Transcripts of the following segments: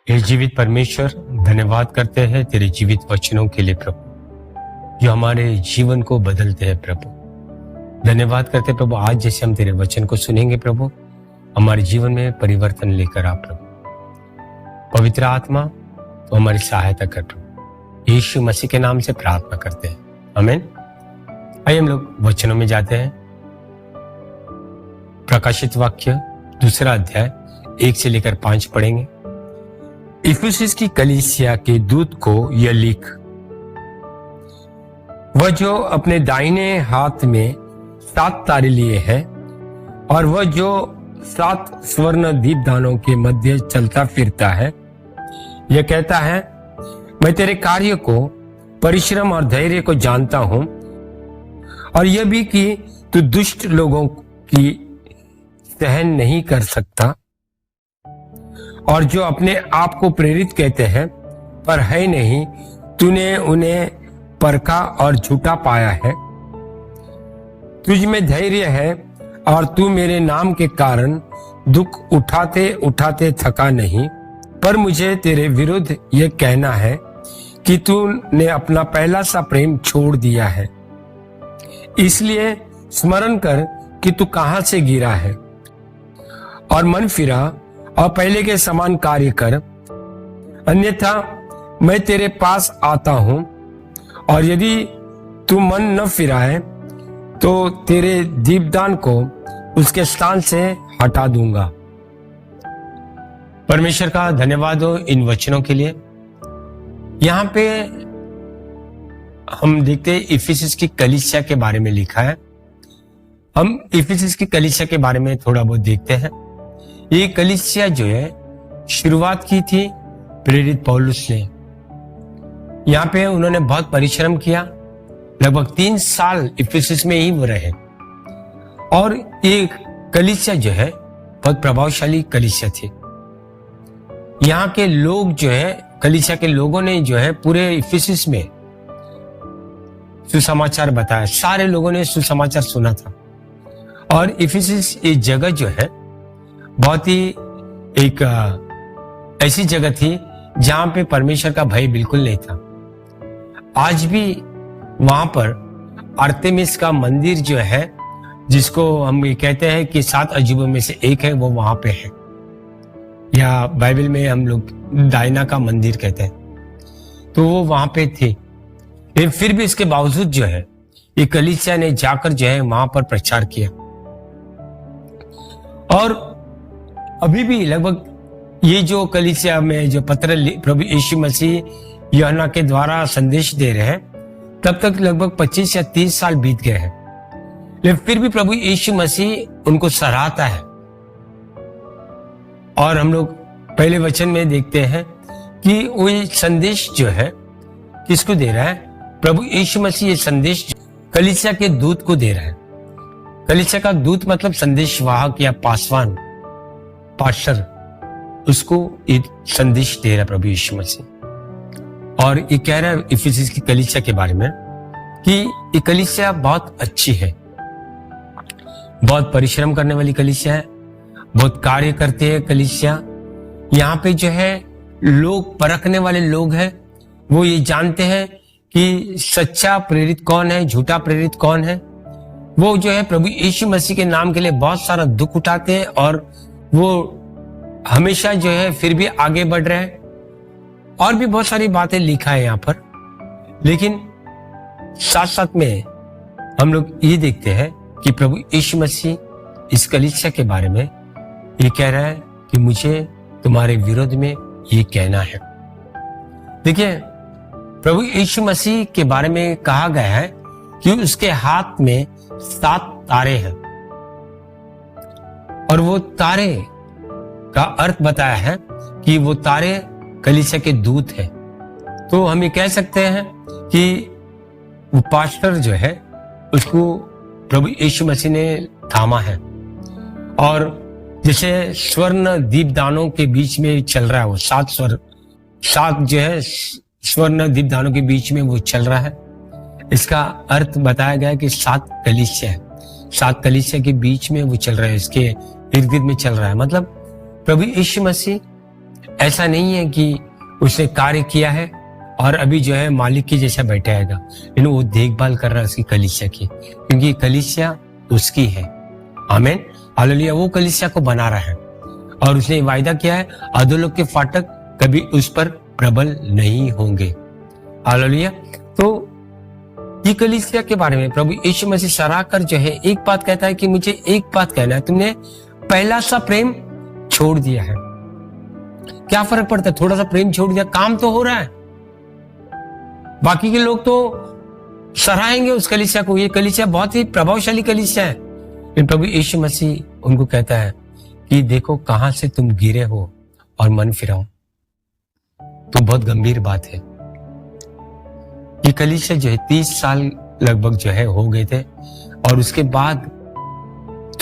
हे जीवित परमेश्वर, धन्यवाद करते हैं तेरे जीवित वचनों के लिए प्रभु, जो हमारे जीवन को बदलते हैं प्रभु। धन्यवाद करते हैं प्रभु, आज जैसे हम तेरे वचन को सुनेंगे प्रभु, हमारे जीवन में परिवर्तन लेकर आ प्रभु। पवित्र आत्मा तो हमारी सहायता कर प्रभु, यीशु मसीह के नाम से प्रार्थना करते हैं, आमीन। आइए हम लोग वचनों में जाते हैं। प्रकाशित वाक्य 2 अध्याय 1 से लेकर 5 पढ़ेंगे। इफिसुस की कलीसिया के दूत को यह लिख, वह जो अपने दाहिने हाथ में 7 तारे लिए है और वह जो 7 स्वर्ण दीपदानों के मध्य चलता फिरता है, यह कहता है, मैं तेरे कार्य को, परिश्रम और धैर्य को जानता हूं, और यह भी कि तू दुष्ट लोगों की सहन नहीं कर सकता, और जो अपने आप को प्रेरित कहते हैं पर है नहीं, तूने उन्हें परखा और झूठा पाया है। तुझ में धैर्य है और तू मेरे नाम के कारण दुख उठाते उठाते थका नहीं, पर मुझे तेरे विरुद्ध यह कहना है कि तूने अपना पहला सा प्रेम छोड़ दिया है। इसलिए स्मरण कर कि तू कहां से गिरा है और मन फिरा और पहले के समान कार्य कर, अन्यथा मैं तेरे पास आता हूं, और यदि तू मन न फिराए तो तेरे दीपदान को उसके स्थान से हटा दूंगा। परमेश्वर का धन्यवाद हो इन वचनों के लिए। यहां पे हम देखते हैं इफिसुस की कलीसिया के बारे में लिखा है। हम इफिसुस की कलीसिया के बारे में थोड़ा बहुत देखते हैं। ये कलीसिया जो है शुरुआत की थी प्रेरित पौलुस ने। यहाँ पे उन्होंने बहुत परिश्रम किया, लगभग 3 साल इफिसुस में ही वो रहे, और ये कलीसिया जो है बहुत प्रभावशाली कलीसिया थी। यहाँ के लोग जो है, कलीसिया के लोगों ने जो है पूरे इफिसुस में सुसमाचार बताया, सारे लोगों ने सुसमाचार सुना था। और इफिसुस ये जगह जो है बहुत ही एक ऐसी जगह थी जहां पे परमेश्वर का भय बिल्कुल नहीं था। आज भी वहां पर आर्तेमिस का मंदिर जो है, जिसको हम ये कहते हैं कि 7 अजूबों में से एक है, वो वहां पे है, या बाइबल में हम लोग डायना का मंदिर कहते हैं, तो वो वहां पे थे। लेकिन फिर भी इसके बावजूद जो है ये कलीसिया ने जाकर जो है वहां पर प्रचार किया। और अभी भी लगभग ये जो कलीसिया में जो पत्र प्रभु यीशु मसीह यूहन्ना के द्वारा संदेश दे रहे हैं, तब तक लगभग 25 या 30 साल बीत गए हैं, लेकिन फिर भी प्रभु यीशु मसीह उनको सराहता है। और हम लोग पहले वचन में देखते हैं कि वो संदेश जो है किसको दे रहा है? प्रभु यीशु मसीह ये संदेश कलीसिया के दूत को दे रहा है। कलीसिया का दूत मतलब संदेशवाहक या पासवान, पास्टर, उसको एक संदेश दे रहा है प्रभु यीशु मसीह। और ये कह रहा है इफिसुस की कलीसिया के बारे में कि ये कलीसिया बहुत अच्छी है, बहुत परिश्रम करने वाली कलीसिया है, बहुत कार्य करते हैं कलीसिया। यहाँ पे जो है लोग, परखने वाले लोग हैं, वो ये जानते हैं कि सच्चा प्रेरित कौन है, झूठा प्रेरित कौन है। वो जो है प्रभु यीशु मसीह के नाम के लिए बहुत सारा दुख उठाते हैं, और वो हमेशा जो है फिर भी आगे बढ़ रहे हैं। और भी बहुत सारी बातें लिखा है यहाँ पर, लेकिन साथ साथ में हम लोग ये देखते हैं कि प्रभु यीशु मसीह इस कलीसिया के बारे में ये कह रहा है कि मुझे तुम्हारे विरोध में ये कहना है। देखिए, प्रभु यीशु मसीह के बारे में कहा गया है कि उसके हाथ में 7 तारे हैं, और वो तारे का अर्थ बताया है कि वो तारे कलीसिया के दूत हैं। तो हम ये कह सकते हैं कि वो पास्टर जो है उसको प्रभु यीशु मसीह ने थामा है, और जैसे स्वर्ण दीपदानों के बीच में चल रहा है, वो 7 जो है स्वर्ण दीपदानों के बीच में वो चल रहा है। इसका अर्थ बताया गया कि 7 कलीसिया है, 7 कलीसिया के बीच में वो चल रहा है, इसके इर्द गिर्द में चल रहा है। मतलब प्रभु यीशु मसीह ऐसा नहीं है कि उसने कार्य किया है और अभी जो है मालिक की जैसा बैठा रहेगा, लेकिन वो देखभाल कर रहा है उसकी कलीसिया की, क्योंकि कलीसिया उसकी है। आमीन, हालेलुया। वो कलीसिया को बना रहा है और उसने वायदा किया है, अधोलोक के फाटक कभी उस पर प्रबल नहीं होंगे। हालेलुया। तो ये कलीसिया के बारे में प्रभु यीशु मसीह सराहकर जो है एक बात कहता है कि मुझे एक बात कहना है, तुमने पहला सा प्रेम छोड़ दिया है। क्या फर्क पड़ता है, थोड़ा सा प्रेम छोड़ दिया, काम तो हो रहा है। बाकी के लोग तो सराहेंगे उस कलीसिया को, ये कलीसिया बहुत ही प्रभावशाली कलीसिया है, लेकिन प्रभु यीशु मसीह उनको कहता है कि देखो कहां से तुम गिरे हो और मन फिराओ। तो बहुत गंभीर बात है। ये कलीसिया जो है 30 साल लगभग जो है हो गए थे और उसके बाद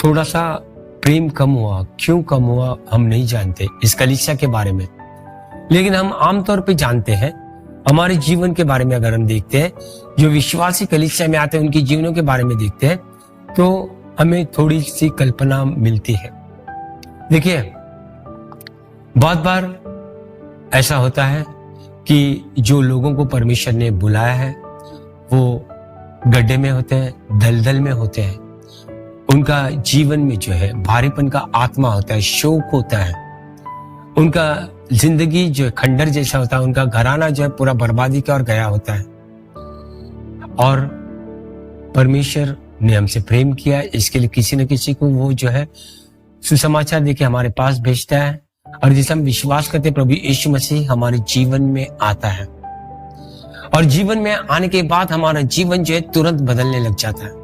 थोड़ा सा प्रेम कम हुआ। क्यों कम हुआ हम नहीं जानते इस कलीसिया के बारे में, लेकिन हम आमतौर पे जानते हैं हमारे जीवन के बारे में। अगर हम देखते हैं जो विश्वासी कलीसिया में आते हैं उनके जीवनों के बारे में देखते हैं तो हमें थोड़ी सी कल्पना मिलती है। देखिए, बहुत बार ऐसा होता है कि जो लोगों को परमेश्वर ने बुलाया है वो गड्ढे में होते हैं, दलदल में होते हैं, उनका जीवन में जो है भारीपन का आत्मा होता है, शोक होता है, उनका जिंदगी जो है खंडर जैसा होता है, उनका घराना जो है पूरा बर्बादी की ओर गया होता है। और परमेश्वर ने हमसे प्रेम किया, इसके लिए किसी न किसी को वो जो है सुसमाचार देके हमारे पास भेजता है, और जिसे हम विश्वास करते हैं प्रभु यीशु मसीह हमारे जीवन में आता है, और जीवन में आने के बाद हमारा जीवन जो है तुरंत बदलने लग जाता है।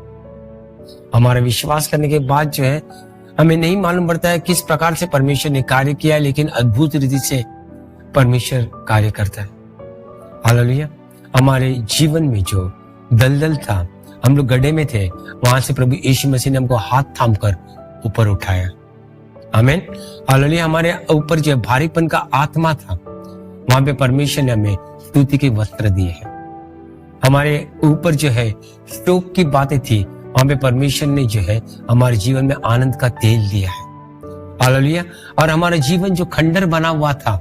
हमारा विश्वास करने के बाद जो है हमें नहीं मालूम पड़ता है किस प्रकार से परमेश्वर ने कार्य किया, लेकिन अद्भुत रीति से परमेश्वर कार्य करता है। हालेलुया। हमारे जीवन में जो दलदल था, हम लोग गड्ढे में थे, वहां से प्रभु यीशु मसीह ने हमको हाथ थामकर ऊपर उठाया। आमीन, हालेलुया। हमारे ऊपर जो भारीपन का आत्मा था, वहां पे परमेश्वर ने हमें स्तुति के वस्त्र दिए हैं। हमारे ऊपर जो है शोक की बातें थी, वहां पे परमेश्वर ने जो है हमारे जीवन में आनंद का तेल दिया है। हालेलुया। और हमारा जीवन जो खंडर बना हुआ था,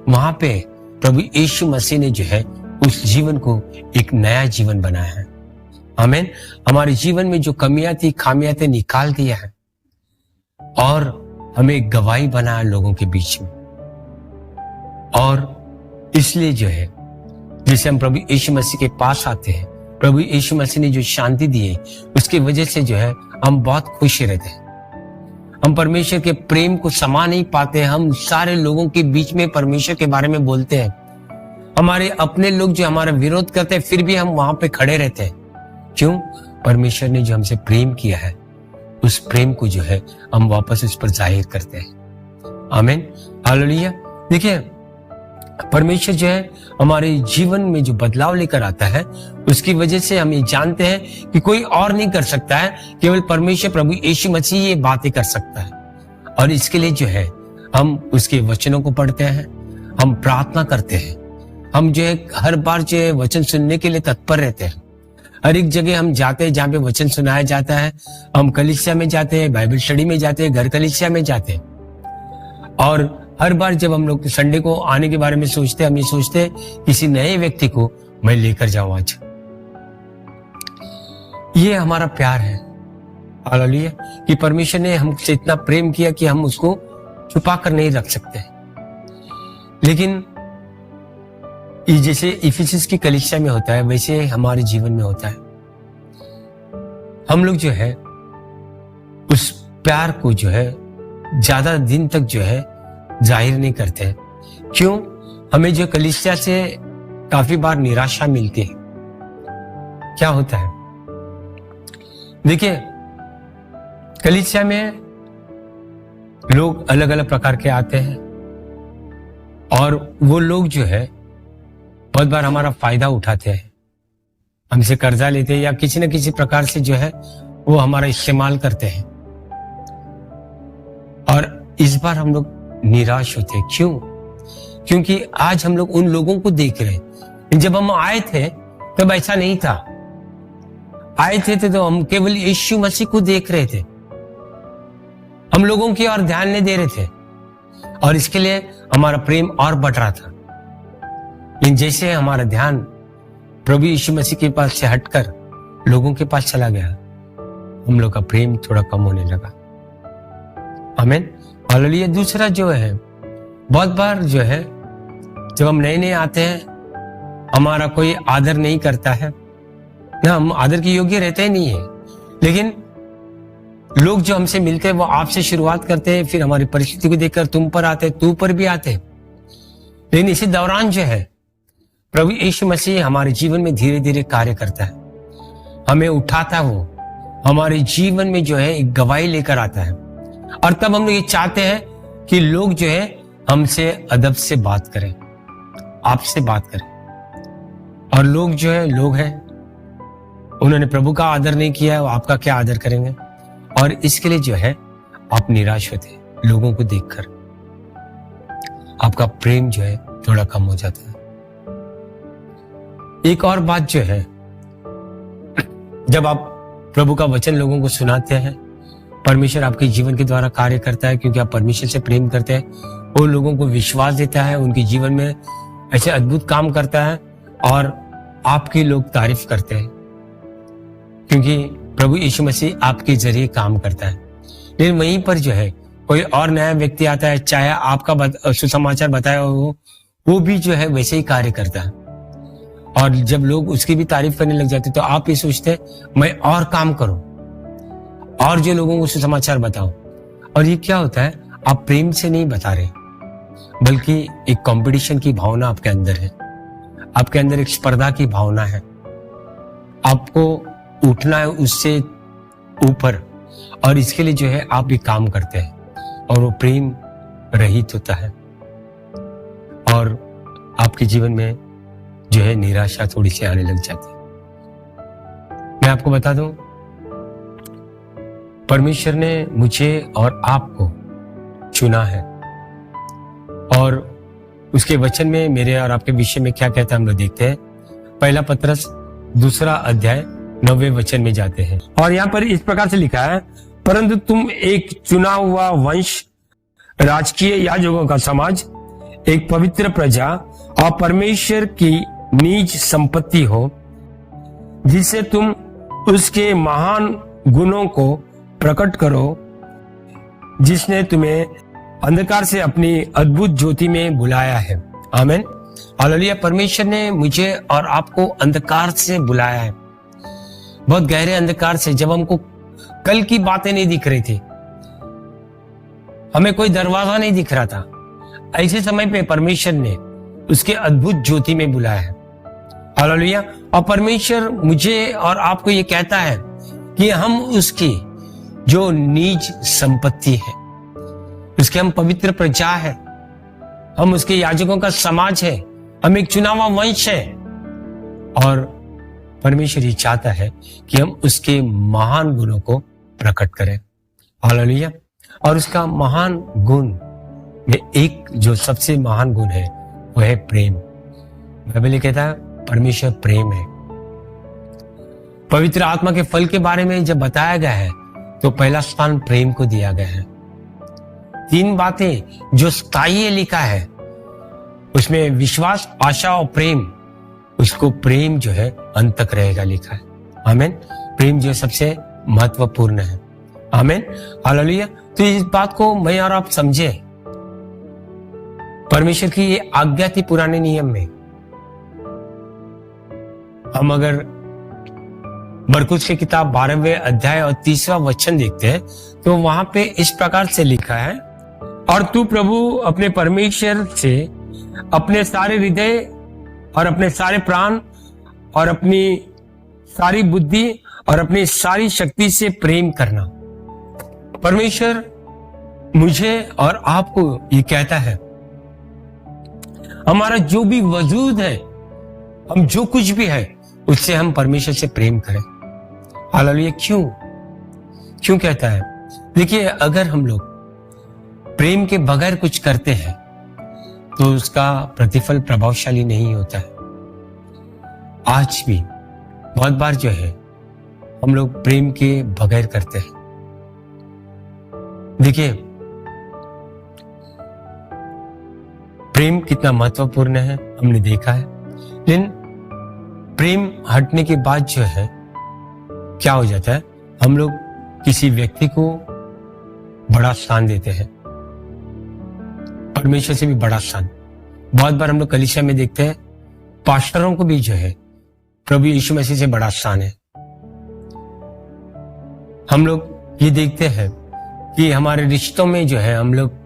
वहां पे प्रभु यीशु मसीह ने जो है उस जीवन को एक नया जीवन बनाया है। आमीन। हमारे जीवन में जो कमियां थी, खामियां थी, निकाल दिया है और हमें गवाही बनाया लोगों के बीच में। और इसलिए जो है जैसे हम प्रभु यीशु मसीह के पास आते हैं, प्रभु यीशु मसीह ने जो शांति दी है उसकी वजह से जो है हम बहुत खुश रहते हैं। हम परमेश्वर के प्रेम को समा नहीं पाते। हम सारे लोगों के बीच में परमेश्वर के बारे में बोलते हैं। हमारे अपने लोग जो हमारा विरोध करते हैं फिर भी हम वहां पे खड़े रहते हैं। क्यों? परमेश्वर ने जो हमसे प्रेम किया है, उस प्रेम को जो है हम वापस उस पर जाहिर करते हैं। आमीन, हालेलुया। देखिए, परमेश्वर जो है हमारे जीवन में जो बदलाव लेकर आता है, उसकी वजह से हम ये जानते हैं कि कोई और नहीं कर सकता है, केवल परमेश्वर प्रभु यीशु मसीह ये बातें कर सकता है। और इसके लिए जो है हम उसके वचनों को पढ़ते हैं, हम प्रार्थना करते हैं, हम जो है हर बार जो है वचन सुनने के लिए तत्पर रहते हैं। हर एक जगह हम जाते हैं जहाँ पे वचन सुनाया जाता है। हम कलीसिया में जाते हैं, बाइबल स्टडी में जाते हैं, घर कलीसिया में जाते हैं। और हर बार जब हम लोग संडे को आने के बारे में सोचते हैं, हम ये सोचते हैं किसी नए व्यक्ति को मैं लेकर जाऊं आज। ये हमारा प्यार है। हालेलुया। कि परमेश्वर ने हमसे इतना प्रेम किया कि हम उसको छुपा कर नहीं रख सकते। लेकिन जैसे इफिसस की कलीसिया में होता है, वैसे हमारे जीवन में होता है। हम लोग जो है उस प्यार को जो है ज्यादा दिन तक जो है जाहिर नहीं करते हैं। क्यों? हमें जो कलीसिया से काफी बार निराशा मिलती है। क्या होता है? देखिए, कलीसिया में लोग अलग अलग प्रकार के आते हैं और वो लोग जो है बहुत बार हमारा फायदा उठाते हैं, हमसे कर्जा लेते हैं या किसी न किसी प्रकार से जो है वो हमारा इस्तेमाल करते हैं। और इस बार हम लोग निराश होते हैं। क्यों? क्योंकि आज हम लोग उन लोगों को देख रहे हैं। जब हम आए थे तब ऐसा नहीं था। आए थे तो हम केवल यीशु मसीह को देख रहे थे, हम लोगों की ओर ध्यान नहीं दे रहे थे। और इसके लिए हमारा प्रेम और बढ़ रहा था। लेकिन जैसे हमारा ध्यान प्रभु यीशु मसीह के पास से हटकर लोगों के पास चला गया, हम लोग का प्रेम थोड़ा कम होने लगा। आमीन। हालेलुया। दूसरा जो है, बहुत बार जो है जब हम नए नए आते हैं, हमारा कोई आदर नहीं करता है ना, हम आदर के योग्य रहते ही नहीं है। लेकिन लोग जो हमसे मिलते हैं वो आपसे शुरुआत करते हैं, फिर हमारी परिस्थिति को देखकर तुम पर आते, तू पर भी आते। लेकिन इसी दौरान जो है प्रभु यीशु मसीह हमारे जीवन में धीरे धीरे कार्य करता है, हमें उठाता है, वो हमारे जीवन में जो है एक गवाही लेकर आता है। और तब हम लोग ये चाहते हैं कि लोग जो है हमसे अदब से बात करें, आपसे बात करें। और लोग जो है लोग हैं, उन्होंने प्रभु का आदर नहीं किया है, वो आपका क्या आदर करेंगे। और इसके लिए जो है आप निराश होते हैं, लोगों को देखकर आपका प्रेम जो है थोड़ा कम हो जाता है। एक और बात जो है, जब आप प्रभु का वचन लोगों को सुनाते हैं, परमेश्वर आपके जीवन के द्वारा कार्य करता है, क्योंकि आप परमेश्वर से प्रेम करते हैं। वो लोगों को विश्वास देता है, उनके जीवन में ऐसे अद्भुत काम करता है और आपकी लोग तारीफ करते हैं, क्योंकि प्रभु यीशु मसीह आपके जरिए काम करता है। लेकिन वहीं पर जो है कोई और नया व्यक्ति आता है, चाहे आपका सुसमाचार बताया हो, वो भी जो है वैसे ही कार्य करता है। और जब लोग उसकी भी तारीफ करने लग जाते तो आप ये सोचते मैं और काम करूं और जो लोगों को सुसमाचार बताऊं। और ये क्या होता है, आप प्रेम से नहीं बता रहे, बल्कि एक कंपटीशन की भावना आपके अंदर है, आपके अंदर एक स्पर्धा की भावना है, आपको उठना है उससे ऊपर। और इसके लिए जो है आप ये काम करते हैं और वो प्रेम रहित होता है और आपके जीवन में जो है निराशा थोड़ी सी आने लग जाती है। मैं आपको बता दूं, परमेश्वर ने मुझे और आपको चुना है और उसके वचन में मेरे और आपके विषय में क्या कहता है हम लोग देखते हैं। पहला पत्रस 2 अध्याय 9वें वचन में जाते हैं और यहाँ पर इस प्रकार से लिखा है, परंतु तुम एक चुना हुआ वंश, राजकीय याजकों का समाज, एक पवित्र प्रजा और परमेश्वर की निज संपत्ति हो, जिससे तुम उसके महान गुणों को प्रकट करो, जिसने तुम्हें अंधकार से अपनी अद्भुत ज्योति में बुलाया है। आमीन। हालेलुया। परमेश्वर ने मुझे और आपको अंधकार से बुलाया है, बहुत गहरे अंधकार से, जब हमको कल की बातें नहीं दिख रही थी, हमें कोई दरवाजा नहीं दिख रहा था, ऐसे समय पे परमेश्वर ने उसके अद्भुत ज्योति में बुलाया है। हालेलुया। और परमेश्वर मुझे और आपको ये कहता है कि हम उसकी जो निज संपत्ति है, उसके हम पवित्र प्रजा है, हम उसके याजकों का समाज है, हम एक चुना हुआ वंश है। और परमेश्वर ये चाहता है कि हम उसके महान गुणों को प्रकट करें। हालेलुया। और उसका महान गुण में एक जो सबसे महान गुण है वो है प्रेम। बाइबल कहता है परमेश्वर प्रेम है। पवित्र आत्मा के फल के बारे में जब बताया गया है तो पहला स्थान प्रेम को दिया गया है। 3 बातें जो स्थायी लिखा है, उसमें विश्वास, आशा और प्रेम, उसको प्रेम जो है अंत तक रहेगा लिखा है। आमीन। प्रेम जो सबसे महत्वपूर्ण है। आमीन। हालेलुया। तो इस बात को मैं और आप समझे, परमेश्वर की ये आज्ञा थी पुराने नियम में। हम अगर मरकुस की किताब 12वें अध्याय और 30वां वचन देखते हैं तो वहां पे इस प्रकार से लिखा है, और तू प्रभु अपने परमेश्वर से अपने सारे हृदय और अपने सारे प्राण और अपनी सारी बुद्धि और अपनी सारी शक्ति से प्रेम करना। परमेश्वर मुझे और आपको ये कहता है, हमारा जो भी वजूद है, हम जो कुछ भी है, उससे हम परमेश्वर से प्रेम करें। हालेलुया। क्यों कहता है? देखिए, अगर हम लोग प्रेम के बगैर कुछ करते हैं तो उसका प्रतिफल प्रभावशाली नहीं होता है। आज भी बहुत बार जो है हम लोग प्रेम के बगैर करते हैं। देखिए, प्रेम कितना महत्वपूर्ण है हमने देखा है। लेकिन प्रेम हटने के बाद जो है क्या हो जाता है, हम लोग किसी व्यक्ति को बड़ा स्थान देते हैं, परमेश्वर से भी बड़ा स्थान। बहुत बार हम लोग कलीसिया में देखते हैं पास्टरों को भी जो है प्रभु यीशु मसीह से बड़ा स्थान है। हम लोग ये देखते हैं कि हमारे रिश्तों में जो है हम लोग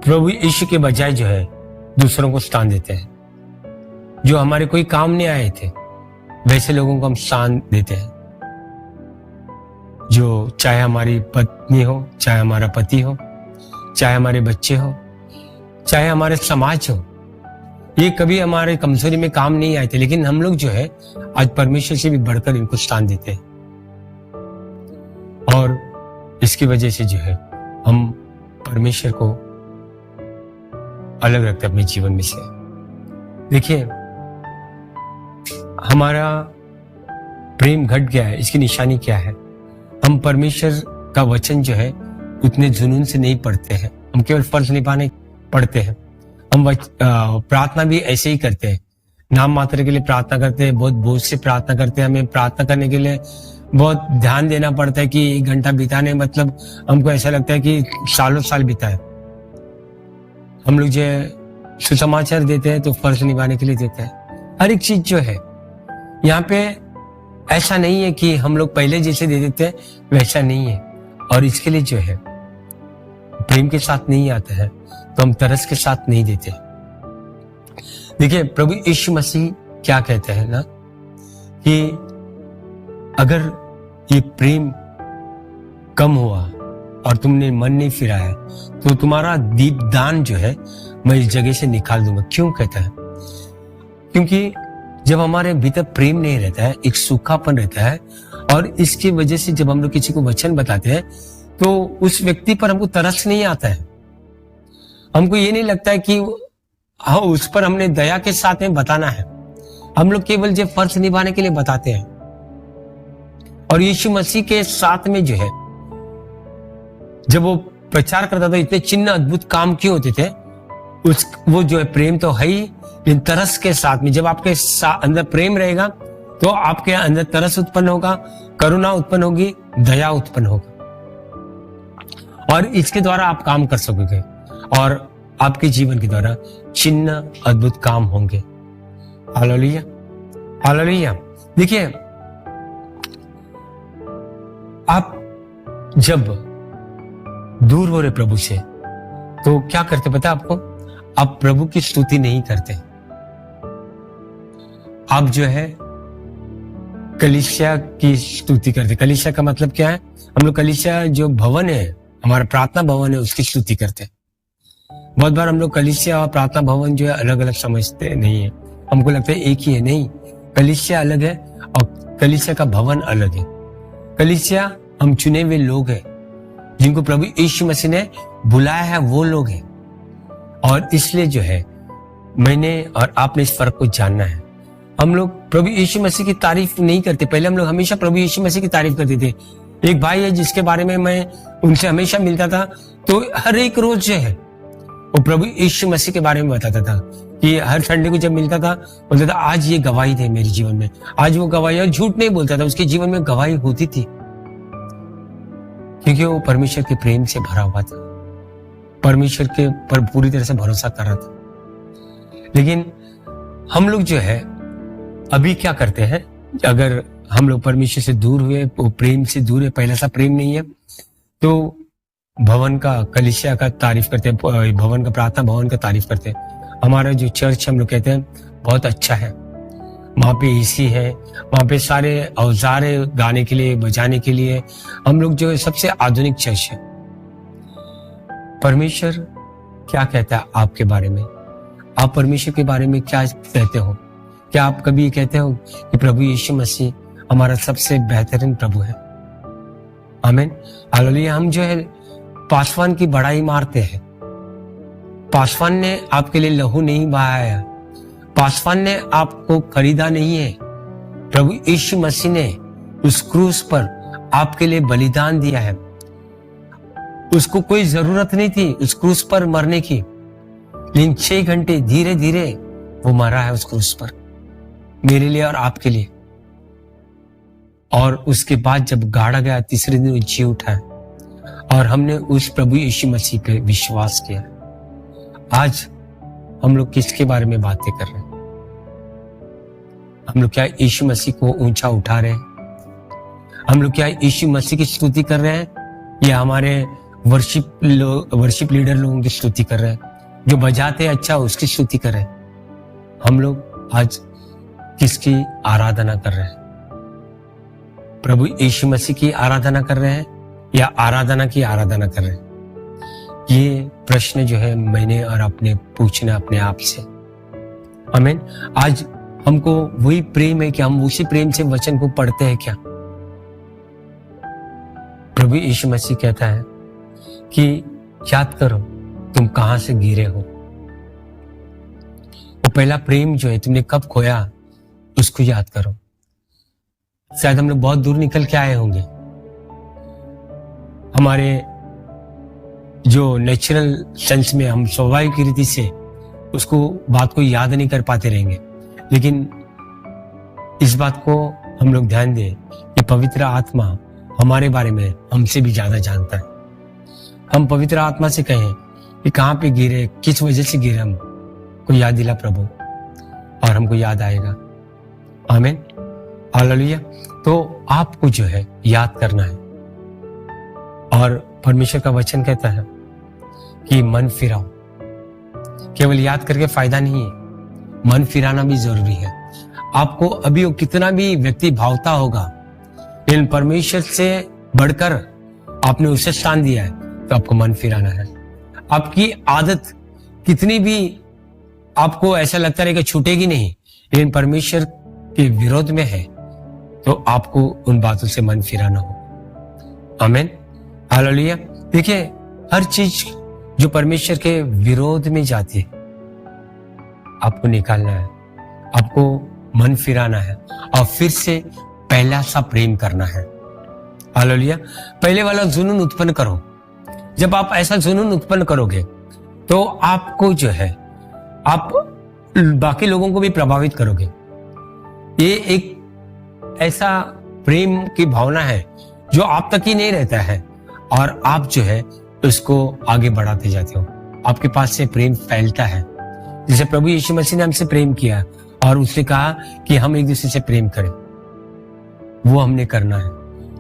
प्रभु यीशु के बजाय जो है दूसरों को स्थान देते हैं। जो हमारे कोई काम नहीं आए थे वैसे लोगों को हम स्थान देते हैं, जो चाहे हमारी पत्नी हो, चाहे हमारा पति हो, चाहे हमारे बच्चे हो, चाहे हमारे समाज हो। ये कभी हमारे कमजोरी में काम नहीं आए थे, लेकिन हम लोग जो है आज परमेश्वर से भी बढ़कर इनको स्थान देते हैं। और इसकी वजह से जो है हम परमेश्वर को अलग रखते अपने जीवन में से। देखिए, हमारा प्रेम घट गया है, इसकी निशानी क्या है? हम परमेश्वर का वचन जो है उतने जुनून से नहीं पढ़ते हैं, हम केवल फर्ज निभाने पढ़ते हैं। हम प्रार्थना भी ऐसे ही करते हैं, नाम मात्र के लिए प्रार्थना करते हैं, बहुत बोझ से प्रार्थना करते हैं। हमें प्रार्थना करने के लिए बहुत ध्यान देना पड़ता है कि 1 घंटा बिताने मतलब हमको ऐसा लगता है कि सालों साल बिता है। हम लोग जो सुसमाचार देते हैं तो फर्ज निभाने के लिए देते हैं। हर एक चीज जो है यहाँ पे ऐसा नहीं है कि हम लोग पहले जैसे दे देते हैं, वैसा नहीं है। और इसके लिए जो है प्रेम के साथ नहीं आता है तो हम तरस के साथ नहीं देते। देखिए, प्रभु यीशु मसीह क्या कहते हैं ना कि अगर ये प्रेम कम हुआ और तुमने मन नहीं फिराया तो तुम्हारा दीपदान जो है मैं इस जगह से निकाल दूंगा। क्यों कहता है? क्योंकि जब हमारे भीतर प्रेम नहीं रहता है, एक सूखापन रहता है, और इसकी वजह से जब हम लोग किसी को वचन बताते हैं तो उस व्यक्ति पर हमको तरस नहीं आता है। हमको ये नहीं लगता है कि हाँ उस पर हमने दया के साथ में बताना है। हम लोग केवल जो फर्ज निभाने के लिए बताते हैं। और यीशु मसीह के साथ में जो है जब वो प्रचार करता था, इतने चिन्ह अद्भुत काम क्यों होते थे? वो जो है प्रेम तो है ही, लेकिन तरस के साथ में। जब आपके अंदर प्रेम रहेगा तो आपके अंदर तरस उत्पन्न होगा, करुणा उत्पन्न होगी, दया उत्पन्न होगा, और इसके द्वारा आप काम कर सकोगे और आपके जीवन के द्वारा चिन्ह अद्भुत काम होंगे। Hallelujah, hallelujah. देखिए, आप जब दूर हो रहे प्रभु से तो क्या करते पता है आपको? आप प्रभु की स्तुति नहीं करते, आप जो है कलीसिया की स्तुति करते। कलीसिया का मतलब क्या है? हम लोग कलीसिया जो भवन है, हमारा प्रार्थना भवन है, उसकी स्तुति करते हैं। बहुत बार हम लोग कलीसिया और प्रार्थना भवन जो है अलग अलग समझते नहीं है, हमको लगता है एक ही है। नहीं, कलीसिया अलग है और कलीसिया का भवन अलग है। कलीसिया हम चुने हुए लोग हैं जिनको प्रभु यीशु मसीह ने बुलाया है, वो लोग हैं। और इसलिए जो है मैंने और आपने इस फर्क को जानना है। हम लोग प्रभु यीशु मसीह की तारीफ नहीं करते। पहले हम लोग हमेशा प्रभु यीशु मसीह की तारीफ करते थे। एक भाई है जिसके बारे में मैं उनसे हमेशा मिलता था, तो हर एक रोज जो है वो प्रभु यीशु मसीह के बारे में बताता था कि हर संडे को जब मिलता था बोलता था आज ये गवाही थे मेरे जीवन में, आज वो गवाही। और झूठ नहीं बोलता था, उसके जीवन में गवाही होती थी, क्योंकि वो परमेश्वर के प्रेम से भरा हुआ था, परमेश्वर के पर पूरी तरह से भरोसा कर रहा था। लेकिन हम लोग जो है अभी क्या करते हैं, अगर हम लोग परमेश्वर से दूर हुए, वो प्रेम से दूर है, पहला सा प्रेम नहीं है, तो भवन का, कलीसिया का तारीफ करते हैं, भवन का, प्रार्थना भवन का तारीफ करते हैं। हमारा जो चर्च हम लोग कहते हैं बहुत अच्छा है, वहां पे एसी है, वहां पे सारे औजार है गाने के लिए, बजाने के लिए। हम लोग जो है सबसे आधुनिक चर्च है। परमेश्वर क्या कहता है आपके बारे में? आप परमेश्वर के बारे में क्या कहते हो? क्या आप कभी कहते हो कि प्रभु यीशु मसीह हमारा सबसे बेहतरीन प्रभु है? आमीन, हालेलुया। हम जो है पासवान की बड़ाई मारते हैं। पासवान ने आपके लिए लहू नहीं बहाया, पासवान ने आपको खरीदा नहीं है। प्रभु यीशु मसीह ने उस क्रूस पर आपके लिए बलिदान दिया है। उसको कोई जरूरत नहीं थी उस क्रूस पर मरने की, लेकिन 6 घंटे धीरे धीरे वो मरा है उस क्रूस पर, मेरे लिए और आपके लिए। और उसके बाद जब गाड़ा गया, तीसरे दिन जी उठा है और हमने उस प्रभु यीशु मसीह पे विश्वास किया। आज हम लोग किसके बारे में बातें कर रहे हैं? हम लोग क्या यीशु मसीह को ऊंचा उठा रहे हैं? हम लोग क्या यीशु मसीह की स्तुति कर रहे हैं, या हमारे वर्शिप लीडर लोगों की स्तुति कर रहे हैं? जो बजाते हैं अच्छा उसकी स्तुति कर रहे हैं? हम लोग आज किसकी आराधना कर रहे हैं? प्रभु यीशु मसीह की आराधना कर रहे हैं या आराधना की आराधना कर रहे हैं? ये प्रश्न जो है मैंने और आपने पूछना अपने आप से। आमीन। आज हमको वही प्रेम है कि हम उसी प्रेम से वचन को पढ़ते हैं क्या? प्रभु यीशु मसीह कहता है कि याद करो तुम कहां से गिरे हो। वो पहला प्रेम जो है तुमने कब खोया उसको याद करो। शायद हम लोग बहुत दूर निकल के आए होंगे, हमारे जो नेचुरल सेंस में हम स्वाभाविक रीति से उसको बात को याद नहीं कर पाते रहेंगे, लेकिन इस बात को हम लोग ध्यान दें कि पवित्र आत्मा हमारे बारे में हमसे भी ज्यादा जानता है। हम पवित्र आत्मा से कहें कि कहां पे गिरे, किस वजह से गिरे, हमको याद दिला प्रभु, और हमको याद आएगा। आमीन, हालेलुया। तो आपको जो है याद करना है, और परमेश्वर का वचन कहता है कि मन फिराओ। केवल याद करके फायदा नहीं है, मन फिराना भी जरूरी है। आपको अभी वो कितना भी व्यक्ति भावता होगा, लेकिन परमेश्वर से बढ़कर आपने उसे स्थान दिया है, तो आपको मन फिराना है। आपकी आदत कितनी भी आपको ऐसा लगता रहेगा छूटेगी नहीं, लेकिन परमेश्वर के विरोध में है, तो आपको उन बातों से मन फिराना हो। आमीन, हालेलुया। देखिए, हर चीज जो परमेश्वर के विरोध में जाती है आपको निकालना है, आपको मन फिराना है और फिर से पहला सा प्रेम करना है। हालेलुया। पहले वाला जुनून उत्पन्न करो। जब आप ऐसा जुनून उत्पन्न करोगे तो आपको जो है आप बाकी लोगों को भी प्रभावित करोगे। ये एक ऐसा प्रेम की भावना है जो आप तक ही नहीं रहता है, और आप जो है उसको आगे बढ़ाते जाते हो। आपके पास से प्रेम फैलता है। जैसे प्रभु यीशु मसीह ने हमसे प्रेम किया और उसने कहा कि हम एक दूसरे से प्रेम करें, वो हमने करना है।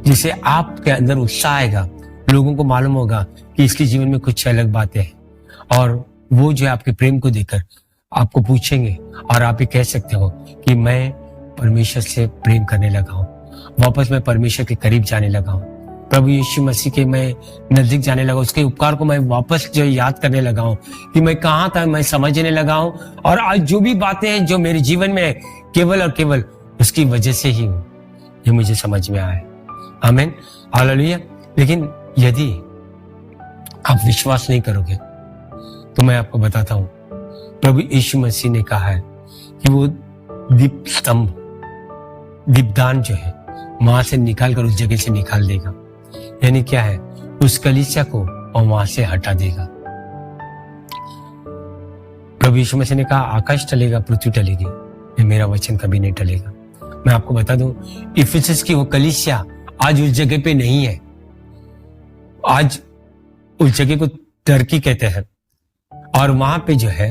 जिसे आपके अंदर उत्साह आएगा, लोगों को मालूम होगा कि इसके जीवन में कुछ अलग बातें हैं, और वो जो है आपके प्रेम को देखकर आपको पूछेंगे, और आप ये कह सकते हो कि मैं परमेश्वर से प्रेम करने लगा हूं, वापस मैं परमेश्वर के करीब जाने लगा हूं, प्रभु यीशु मसीह के मैं नजदीक जाने लगा, उसके उपकार को मैं वापस जो याद करने लगा हूं कि मैं कहां था, मैं समझने लगा हूं, और आज जो भी बातें हैं जो मेरे जीवन में केवल और केवल उसकी वजह से ही हूं, ये मुझे समझ में आया। आमीन, हालेलुया। लेकिन यदि आप विश्वास नहीं करोगे तो मैं आपको बताता हूं, प्रभु यीशु मसीह ने कहा है कि वो दीप स्तंभ, दीपदान जो है वहां से निकाल कर उस जगह से निकाल देगा। यानी क्या है, उस कलीसिया को और वहां से हटा देगा। प्रभु यीशु मसीह ने कहा आकाश टलेगा, पृथ्वी टलेगी, ये मेरा वचन कभी नहीं टलेगा। मैं आपको बता दूं, इफिसस की वो कलीसिया आज उस जगह पे नहीं है। आज उस जगह को टर्की कहते हैं, और वहां पे जो है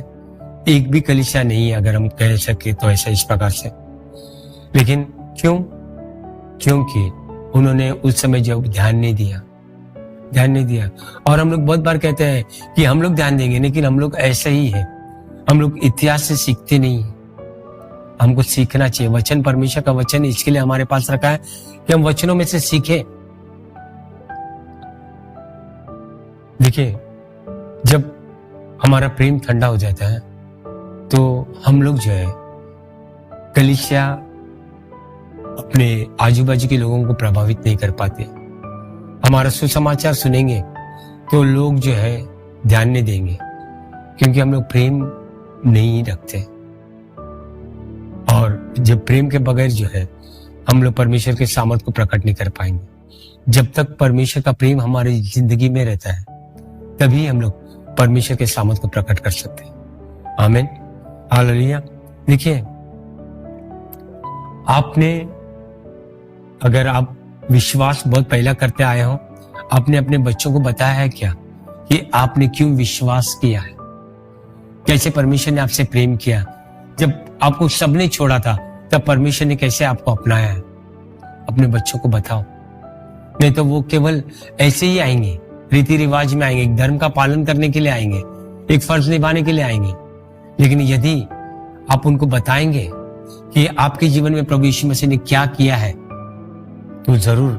एक भी कलीसिया नहीं है, अगर हम कह सके तो ऐसा इस प्रकार से। लेकिन क्यों? क्योंकि उन्होंने उस समय जब ध्यान नहीं दिया। और हम लोग बहुत बार कहते हैं कि हम लोग ध्यान देंगे, लेकिन हम लोग ऐसे ही है, हम लोग इतिहास से सीखते नहीं है। हमको सीखना चाहिए। वचन, परमेश्वर का वचन इसके लिए हमारे पास रखा है कि हम वचनों में से सीखें। देखिए, जब हमारा प्रेम ठंडा हो जाता है तो हम लोग जो है कलीसिया अपने आजू बाजू के लोगों को प्रभावित नहीं कर पाते। हमारा सुसमाचार सुनेंगे तो लोग जो है ध्यान नहीं देंगे, क्योंकि हम लोग प्रेम नहीं रखते। और जब प्रेम के बगैर जो है हम लोग परमेश्वर के सामर्थ को प्रकट नहीं कर पाएंगे। जब तक परमेश्वर का प्रेम हमारी जिंदगी में रहता है, तभी हम लोग परमेश्वर के सामर्थ को प्रकट कर सकते हैं। आमीन, हालेलुया। देखिए, आपने, अगर आप विश्वास बहुत पहला करते आए हो, आपने अपने बच्चों को बताया है क्या कि आपने क्यों विश्वास किया है, कैसे परमेश्वर ने आपसे प्रेम किया? जब आपको सबने छोड़ा था तब परमेश्वर ने कैसे आपको अपनाया है? अपने बच्चों को बताओ, नहीं तो वो केवल ऐसे ही आएंगे, रीति रिवाज में आएंगे, एक धर्म का पालन करने के लिए आएंगे, एक फर्ज निभाने के लिए आएंगे। लेकिन यदि आप उनको बताएंगे कि आपके जीवन में प्रभु यीशु मसीह ने क्या किया है, तो जरूर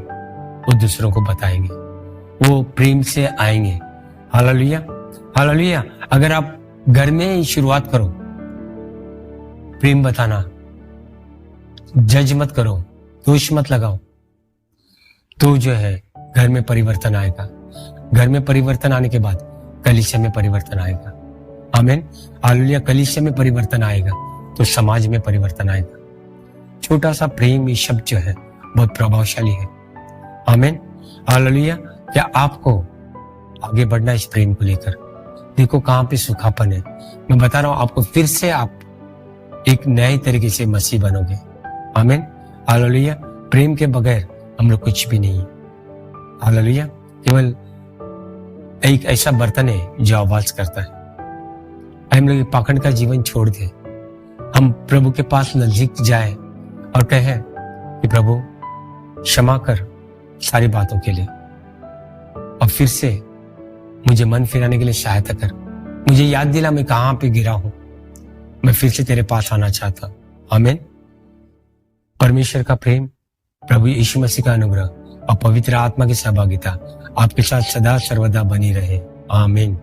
वो दूसरों को बताएंगे, वो प्रेम से आएंगे। Hallelujah, hallelujah. अगर आप घर में ही शुरुआत करो, प्रेम बताना, जज मत करो, दोष मत लगाओ, तो जो है घर में परिवर्तन आएगा। घर में परिवर्तन आने के बाद कलीसिया में परिवर्तन आएगा। आमीन, हालेलुया। कलीसिया में परिवर्तन आएगा तो समाज में परिवर्तन आएगा। छोटा सा प्रेम, ये शब्द जो है बहुत प्रभावशाली है। आमीन, हालेलुया। क्या आपको आगे बढ़ना इस प्रेम को लेकर? देखो कहां पे सूखापन है। मैं बता रहा हूं आपको, फिर से आप एक नए तरीके से मसीह बनोगे। आमीन, हालेलुया। प्रेम के बगैर हम लोग कुछ भी नहीं। हालेलुया। केवल एक ऐसा बर्तन है जो आवाज करता है। हम लोग पाखंड का जीवन छोड़ दे, हम प्रभु के पास नजदीक जाए और कहें कि प्रभु क्षमा कर सारी बातों के लिए, और फिर से मुझे मन फिराने के लिए सहायता कर। मुझे याद दिला मैं कहां पे गिरा हूं, मैं फिर से तेरे पास आना चाहता हूं। आमीन। परमेश्वर का प्रेम, प्रभु यीशु मसीह का अनुग्रह और पवित्र आत्मा की सहभागिता आपके साथ सदा सर्वदा बनी रहे। आमीन।